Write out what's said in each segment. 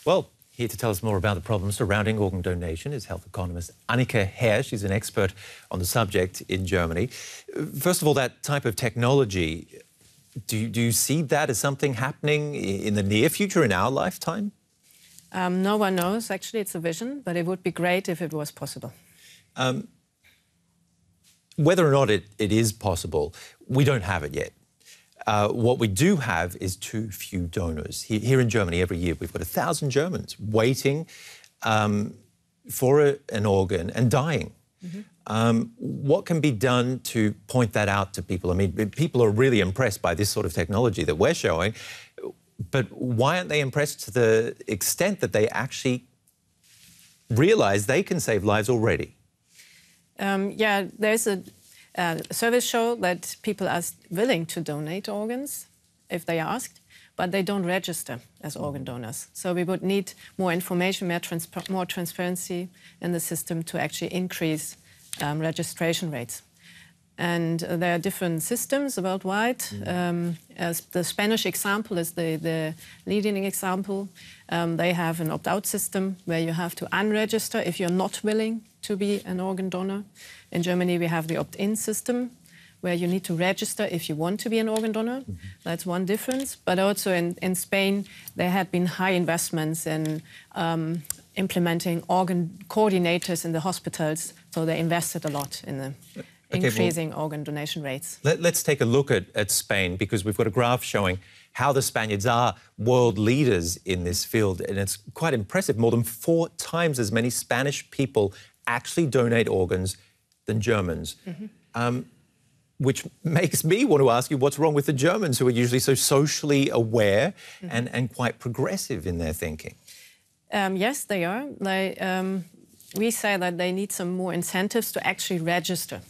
Well, here to tell us more about the problems surrounding organ donation is health economist Annike Herr. She's an expert on the subject in Germany. First of all, that type of technology, do you see that as something happening in the near future, in our lifetime? No one knows. Actually, it's a vision, but it would be great if it was possible. Whether or not it is possible, we don't have it yet. What we do have is too few donors. Here in Germany, every year, we've got 1,000 Germans waiting for an organ and dying. Mm-hmm. What can be done to point that out to people? I mean, people are really impressed by this sort of technology that we're showing, but why aren't they impressed to the extent that they actually realise they can save lives already? Yeah, there's a surveys show that people are willing to donate organs if they are asked, but they don't register as organ donors. So we would need more information, more transparency in the system to actually increase registration rates. And there are different systems worldwide. As the Spanish example is the leading example. They have an opt-out system where you have to unregister if you're not willing to be an organ donor. In Germany, we have the opt-in system where you need to register if you want to be an organ donor. Mm-hmm. That's one difference. But also in Spain, there had been high investments in implementing organ coordinators in the hospitals. So they invested a lot in the increasing organ donation rates. Let's take a look at Spain, because we've got a graph showing how the Spaniards are world leaders in this field, and it's quite impressive. More than 4 times as many Spanish people actually donate organs than Germans, mm-hmm. Which makes me want to ask you what's wrong with the Germans, who are usually so socially aware mm-hmm. and quite progressive in their thinking. Yes, they are. We say that they need some more incentives to actually register.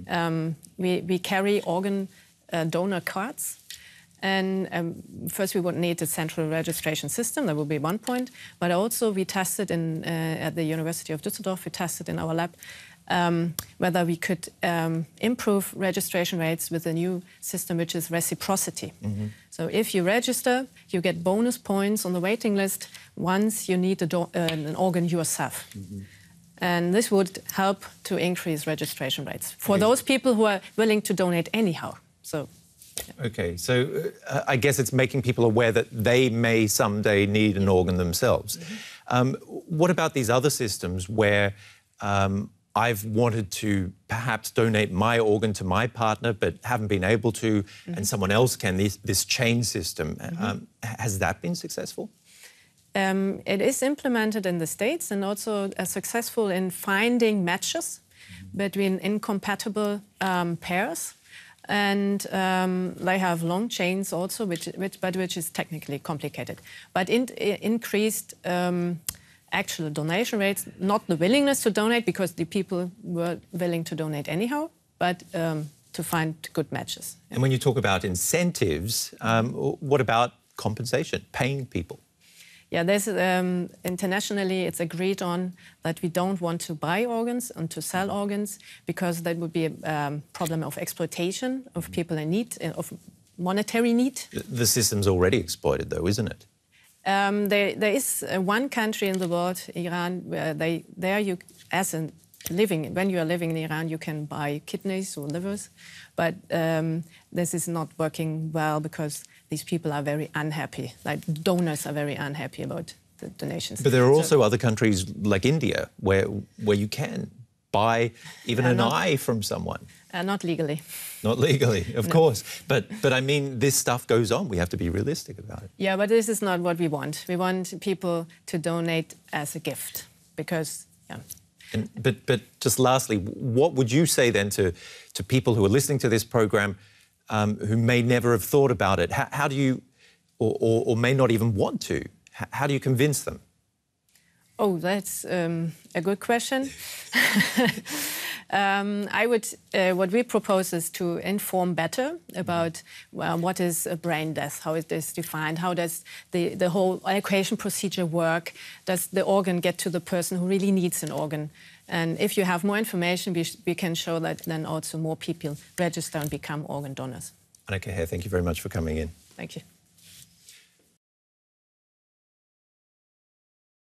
Mm-hmm. We carry organ donor cards. And first we would need a central registration system. That would be one point. But also we tested at the University of Düsseldorf, we tested in our lab whether we could improve registration rates with a new system, which is reciprocity. Mm-hmm. So if you register, you get bonus points on the waiting list once you need an organ yourself. Mm-hmm. And this would help to increase registration rates for those people who are willing to donate anyhow. So, yeah. Okay, so I guess it's making people aware that they may someday need an organ themselves. Mm-hmm. What about these other systems where I've wanted to perhaps donate my organ to my partner but haven't been able to, mm-hmm. and someone else can, this chain system? Mm-hmm. Has that been successful? It is implemented in the States and also successful in finding matches between incompatible pairs. And they have long chains also, which is technically complicated. But increased actual donation rates, not the willingness to donate, because the people were willing to donate anyhow, but to find good matches. And when you talk about incentives, what about compensation, paying people? Yeah, there's internationally it's agreed on that we don't want to buy organs and to sell organs, because that would be a problem of exploitation of people in need, of monetary need. The system's already exploited, though, isn't it? There is one country in the world, Iran, where when you are living in Iran, you can buy kidneys or livers, but this is not working well because these people are very unhappy. Like donors are very unhappy about the donations. But there are also other countries like India where you can buy even an eye from someone. Not legally. Not legally, of course. But I mean, this stuff goes on. We have to be realistic about it. Yeah, but this is not what we want. We want people to donate as a gift, because, yeah. But just lastly, what would you say then to people who are listening to this program who may never have thought about it? How do you, or may not even want to, how do you convince them? Oh, that's a good question. What we propose is to inform better about what is a brain death, how it is defined, how does the whole allocation procedure work, does the organ get to the person who really needs an organ. And if you have more information, we can show that then also more people register and become organ donors. Annike Herr, thank you very much for coming in. Thank you.